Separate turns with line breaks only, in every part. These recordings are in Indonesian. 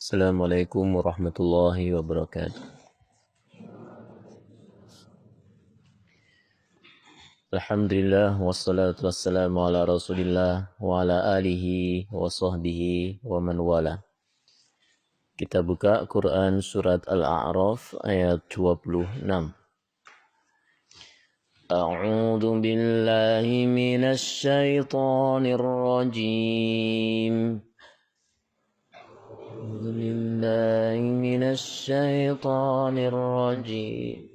Assalamualaikum warahmatullahi wabarakatuh. Alhamdulillah wassalatu wassalamu ala Rasulillah wa ala alihi wa sahbihi wa man wala. Kita buka Quran surat Al-A'raf ayat 26. A'udzu billahi minasy syaithanir rajim. A'udzu billahi minasy syaithanir rajim.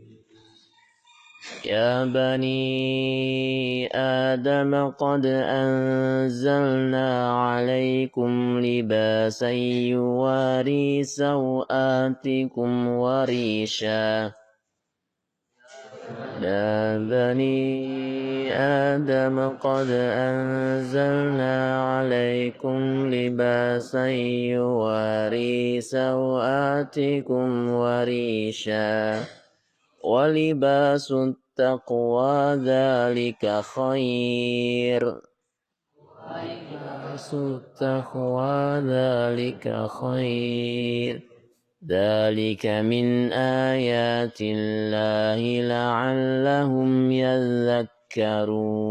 يا بني آدم قد أنزلنا عليكم لباسا يواري سوآتكم وريشا يا بني آدم قد أنزلنا عليكم لباسا يواري سوآتكم وريشا ولباس التقوى ذلك خير ولباس التقوى ذلك خير ذلك من آيات الله لعلهم يذكرون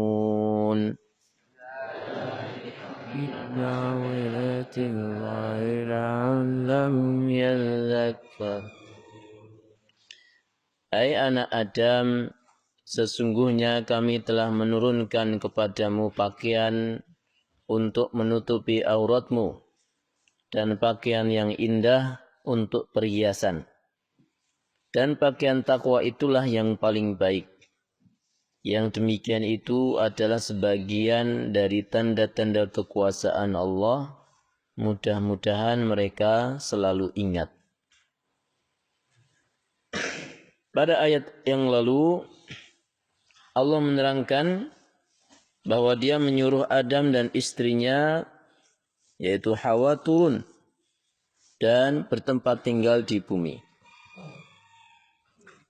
من آيات الله لعلهم يذكرون. Hai anak Adam, sesungguhnya kami telah menurunkan kepadamu pakaian untuk menutupi auratmu dan pakaian yang indah untuk perhiasan. Dan pakaian takwa itulah yang paling baik. Yang demikian itu adalah sebagian dari tanda-tanda kekuasaan Allah. Mudah-mudahan mereka selalu ingat. Pada ayat yang lalu, Allah menerangkan bahwa dia menyuruh Adam dan istrinya, yaitu Hawa, turun dan bertempat tinggal di bumi.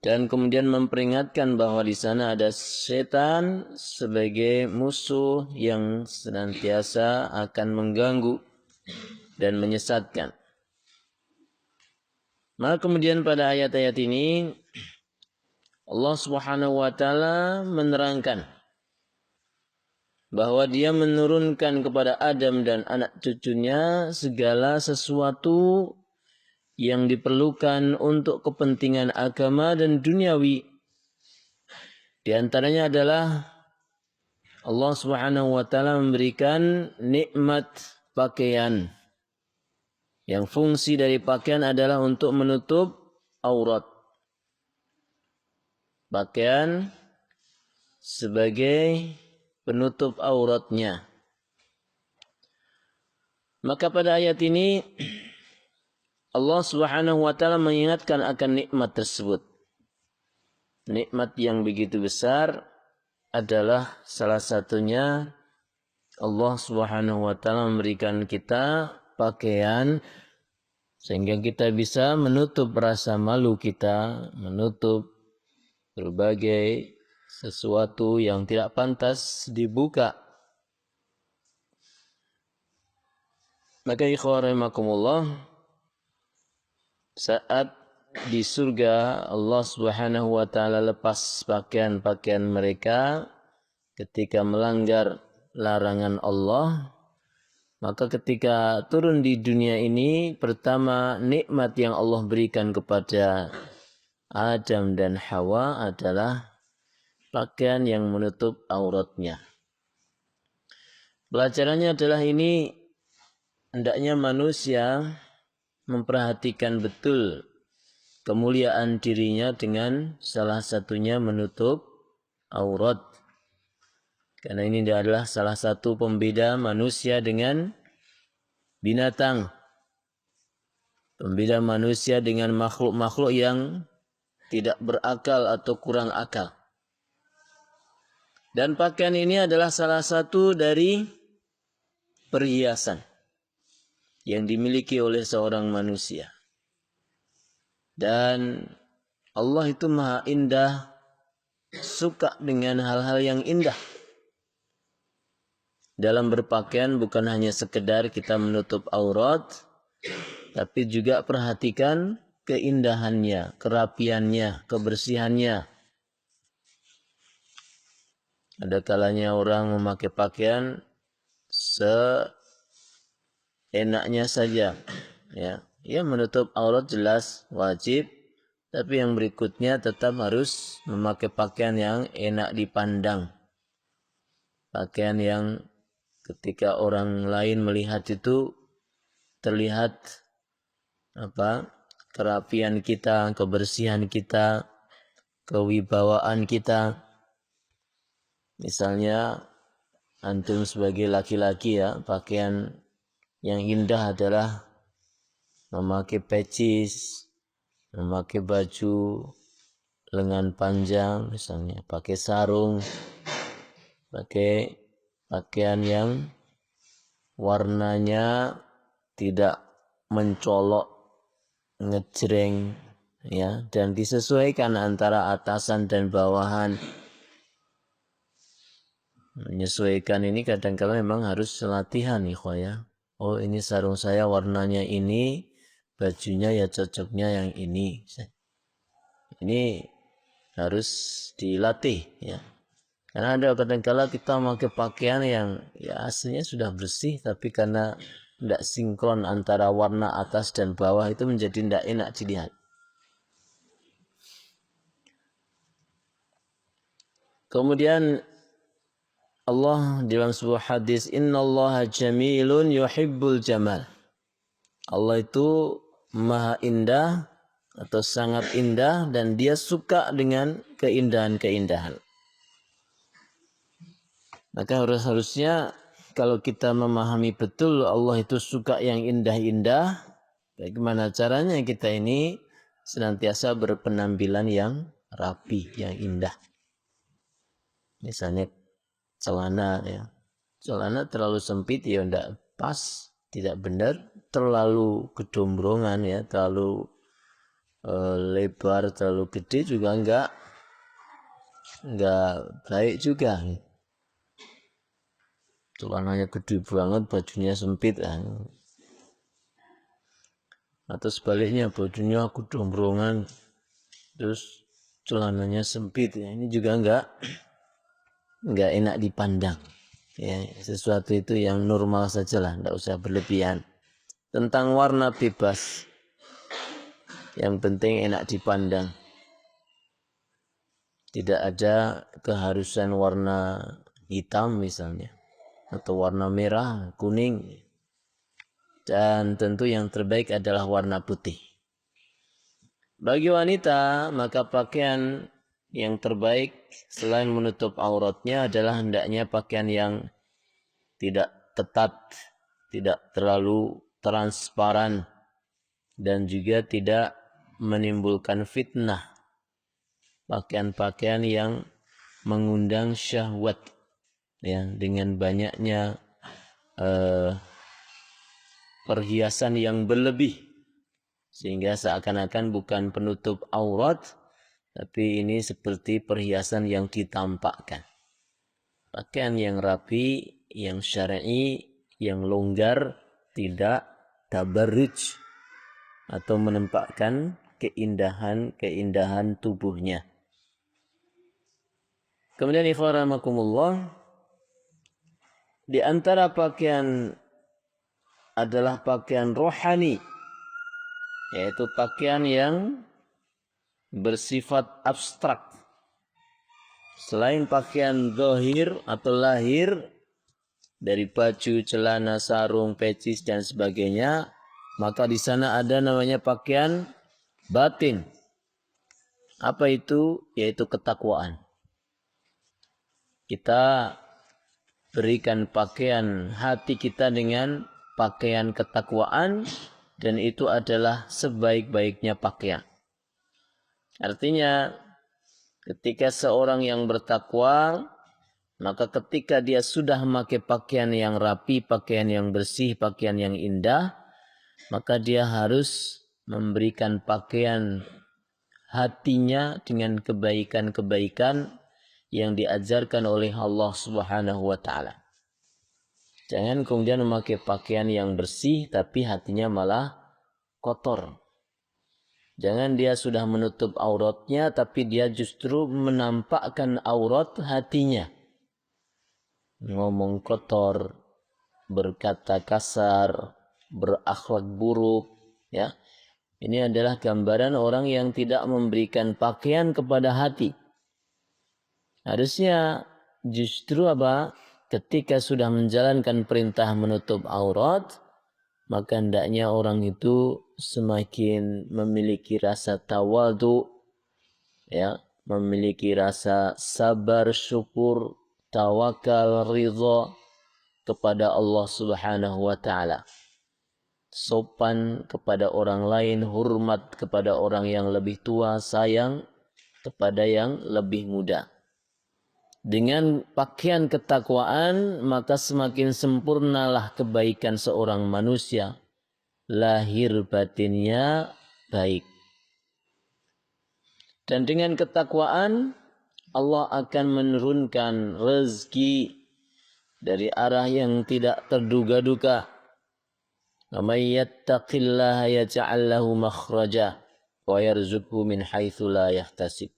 Dan kemudian memperingatkan bahwa di sana ada setan sebagai musuh yang senantiasa akan mengganggu dan menyesatkan. Maka kemudian pada ayat-ayat ini, Allah Subhanahu wa Ta'ala menerangkan bahwa dia menurunkan kepada Adam dan anak cucunya segala sesuatu yang diperlukan untuk kepentingan agama dan duniawi. Di antaranya adalah Allah Subhanahu wa Ta'ala memberikan nikmat pakaian. Yang fungsi dari pakaian adalah untuk menutup aurat. Pakaian sebagai penutup auratnya. Maka pada ayat ini Allah Subhanahu wa Ta'ala mengingatkan akan nikmat tersebut. Nikmat yang begitu besar adalah salah satunya Allah Subhanahu wa Ta'ala memberikan kita pakaian sehingga kita bisa menutup rasa malu kita, menutup berbagai sesuatu yang tidak pantas dibuka. Maka ikhwan rahimakumullah, saat di surga Allah Subhanahu wa Ta'ala lepas pakaian-pakaian mereka ketika melanggar larangan Allah, maka ketika turun di dunia ini, pertama nikmat yang Allah berikan kepada Adam dan Hawa adalah pakaian yang menutup auratnya. Pelajarannya adalah ini, hendaknya manusia memperhatikan betul kemuliaan dirinya dengan salah satunya menutup aurat. Karena ini adalah salah satu pembeda manusia dengan binatang. Pembeda manusia dengan makhluk-makhluk yang tidak berakal atau kurang akal. Dan pakaian ini adalah salah satu dari perhiasan yang dimiliki oleh seorang manusia. Dan Allah itu maha indah, suka dengan hal-hal yang indah. Dalam berpakaian bukan hanya sekedar kita menutup aurat, tapi juga perhatikan keindahannya, kerapiannya, kebersihannya. Ada kalanya orang memakai pakaian seenaknya saja, ya. Ya, menutup aurat jelas wajib, tapi yang berikutnya tetap harus memakai pakaian yang enak dipandang. Pakaian yang ketika orang lain melihat itu terlihat kerapian kita, kebersihan kita, kewibawaan kita. Misalnya antum sebagai laki-laki ya, pakaian yang indah adalah memakai pecis, memakai baju lengan panjang, misalnya pakai sarung, pakai pakaian yang warnanya tidak mencolok, ngejreng, ya, dan disesuaikan antara atasan dan bawahan. Menyesuaikan ini kadang-kala memang harus latihan, ikhwah ya. Oh, ini sarung saya warnanya ini, bajunya ya cocoknya yang ini. Ini harus dilatih, ya. Karena ada kadang-kala kita memakai pakaian yang ya aslinya sudah bersih, tapi karena tidak sinkron antara warna atas dan bawah itu menjadi tidak enak dilihat. Kemudian Allah dalam sebuah hadis, innallaha jamilun yuhibbul jamal. Allah itu maha indah atau sangat indah dan dia suka dengan keindahan-keindahan. Maka harusnya kalau kita memahami betul Allah itu suka yang indah-indah, bagaimana caranya kita ini senantiasa berpenampilan yang rapi, yang indah. Misalnya celana ya. Celana terlalu sempit ya tidak pas, tidak benar, terlalu kedombrongan ya, terlalu lebar, terlalu gede juga enggak baik juga. Celananya gede banget, bajunya sempit kan. Atau sebaliknya bajunya kedombrongan terus celananya sempit ya. Ini juga enggak enak dipandang. Ya, sesuatu itu yang normal sajalah, enggak usah berlebihan. Tentang warna bebas. Yang penting enak dipandang. Tidak ada keharusan warna hitam misalnya, atau warna merah, kuning. Dan tentu yang terbaik adalah warna putih. Bagi wanita, maka pakaian yang terbaik selain menutup auratnya adalah hendaknya pakaian yang tidak ketat, tidak terlalu transparan, dan juga tidak menimbulkan fitnah. Pakaian-pakaian yang mengundang syahwat, ya, dengan banyaknya perhiasan yang berlebih sehingga seakan-akan bukan penutup aurat, tapi ini seperti perhiasan yang ditampakkan. Pakaian yang rapi, yang syar'i, yang longgar, tidak tabarruj atau menampakkan keindahan tubuhnya. Kemudian ikhwarahakumullah, di antara pakaian adalah pakaian rohani, yaitu pakaian yang bersifat abstrak. Selain pakaian zahir atau lahir dari baju, celana, sarung, pecis dan sebagainya, maka di sana ada namanya pakaian batin. Apa itu? Yaitu ketakwaan. Kita berikan pakaian hati kita dengan pakaian ketakwaan, dan itu adalah sebaik-baiknya pakaian. Artinya ketika seorang yang bertakwa, maka ketika dia sudah memakai pakaian yang rapi, pakaian yang bersih, pakaian yang indah, maka dia harus memberikan pakaian hatinya dengan kebaikan-kebaikan yang diajarkan oleh Allah Subhanahu wa taala. Jangan kemudian memakai pakaian yang bersih tapi hatinya malah kotor. Jangan dia sudah menutup auratnya, tapi dia justru menampakkan aurat hatinya. Ngomong kotor, berkata kasar, berakhlak buruk, ya. Ini adalah gambaran orang yang tidak memberikan pakaian kepada hati. Harusnya justru apa? Ketika sudah menjalankan perintah menutup aurat, maka hendaknya orang itu semakin memiliki rasa tawadu, ya, memiliki rasa sabar, syukur, tawakal, ridha kepada Allah Subhanahu wa taala. Sopan kepada orang lain, hormat kepada orang yang lebih tua, sayang kepada yang lebih muda. Dengan pakaian ketakwaan, maka semakin sempurnalah kebaikan seorang manusia. Lahir batinnya baik. Dan dengan ketakwaan, Allah akan menurunkan rezeki dari arah yang tidak terduga-duga. وَمَنْ يَتَّقِ اللَّهَ يَجْعَلْ لَهُ مَخْرَجًا وَيَرْزُقْهُ مِنْ حَيْثُ لَا يَحْتَسِبُ.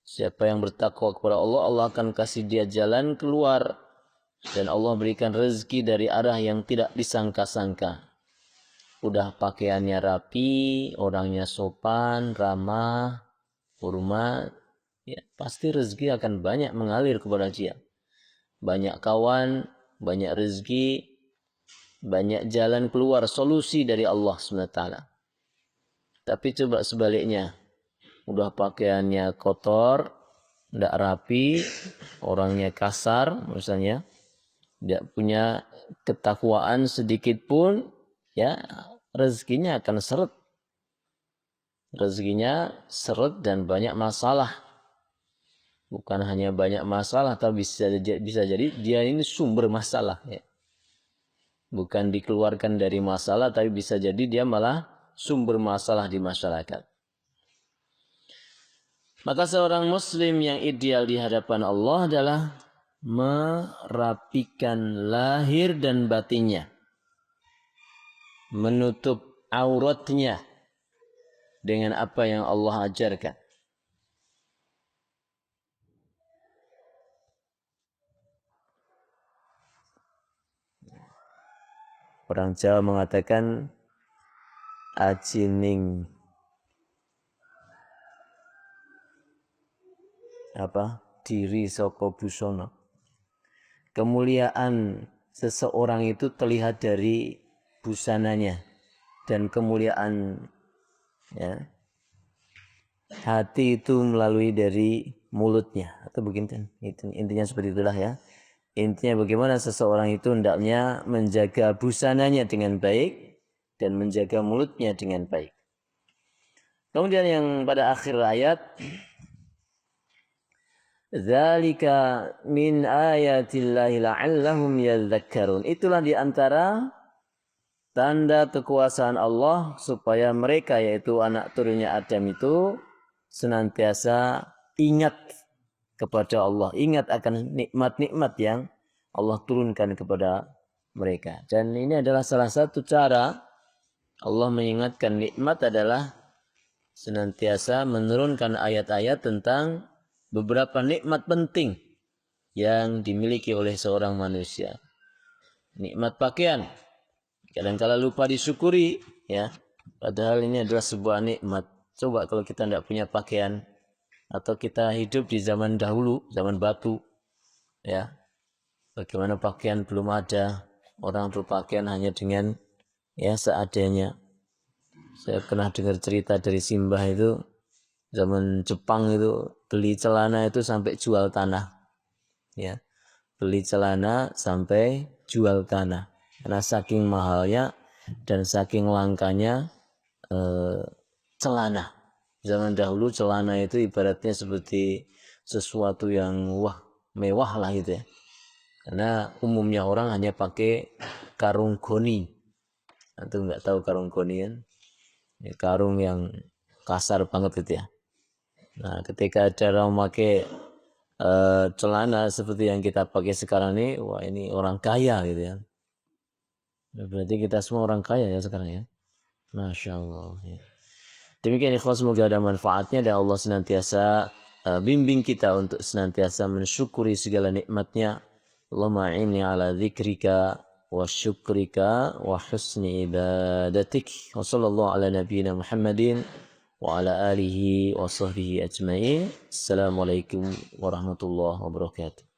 Siapa yang bertakwa kepada Allah, Allah akan kasih dia jalan keluar. Dan Allah berikan rezeki dari arah yang tidak disangka-sangka. Udah pakaiannya rapi, orangnya sopan, ramah, hormat, ya, pasti rezeki akan banyak mengalir kepada dia. Banyak kawan, banyak rezeki, banyak jalan keluar, solusi dari Allah SWT. Tapi coba sebaliknya, udah pakaiannya kotor, tidak rapi, orangnya kasar misalnya, tidak punya ketakwaan sedikit pun, ya rezekinya akan seret. Rezekinya seret dan banyak masalah. Bukan hanya banyak masalah, tapi bisa jadi dia ini sumber masalah. Ya. Bukan dikeluarkan dari masalah, tapi bisa jadi dia malah sumber masalah di masyarakat. Maka seorang muslim yang ideal di hadapan Allah adalah merapikan lahir dan batinnya. Menutup auratnya dengan apa yang Allah ajarkan. Orang Jawa mengatakan ajining diri saka busana. Kemuliaan seseorang itu terlihat dari busananya, dan kemuliaan, ya, hati itu melalui dari mulutnya, atau begini, itu intinya seperti itulah ya. Intinya bagaimana seseorang itu hendaknya menjaga busananya dengan baik dan menjaga mulutnya dengan baik. Kemudian yang pada akhir ayat, Dzalika min ayatillahi la'allahum yadhakkarun. Itulah di antara tanda kekuasaan Allah supaya mereka, yaitu anak turunnya Adam itu, senantiasa ingat kepada Allah, ingat akan nikmat-nikmat yang Allah turunkan kepada mereka. Dan ini adalah salah satu cara Allah mengingatkan nikmat adalah senantiasa menurunkan ayat-ayat tentang beberapa nikmat penting yang dimiliki oleh seorang manusia. Nikmat pakaian, kadang-kala lupa disyukuri, ya. Padahal ini adalah sebuah nikmat. Coba kalau kita tidak punya pakaian, atau kita hidup di zaman dahulu, zaman batu, ya. Bagaimana pakaian belum ada, orang berpakaian hanya dengan, ya, seadanya. Saya pernah dengar cerita dari Simbah itu, zaman Jepang itu beli celana itu sampai jual tanah, ya. Beli celana sampai jual tanah karena saking mahalnya dan saking langkanya celana. Zaman dahulu celana itu ibaratnya seperti sesuatu yang mewah lah gitu ya. Karena umumnya orang hanya pakai karung goni. Antum nggak tahu karung goni kan? Ya, karung yang kasar banget gitu ya. Nah, ketika ada orang pakai celana seperti yang kita pakai sekarang ini, wah ini orang kaya gitu ya. Berarti kita semua orang kaya ya sekarang ya. Masya Allah. Ya. Demikian ikhlas, semoga ada manfaatnya dan Allah senantiasa bimbing kita untuk senantiasa mensyukuri segala nikmatnya. Allahumma inni ala dzikrika wa syukrika wa husni ibadatik. Wa sallallahu ala nabiyyina Muhammadin wa ala alihi wa sahbihi ajma'in. Assalamualaikum warahmatullahi wabarakatuh.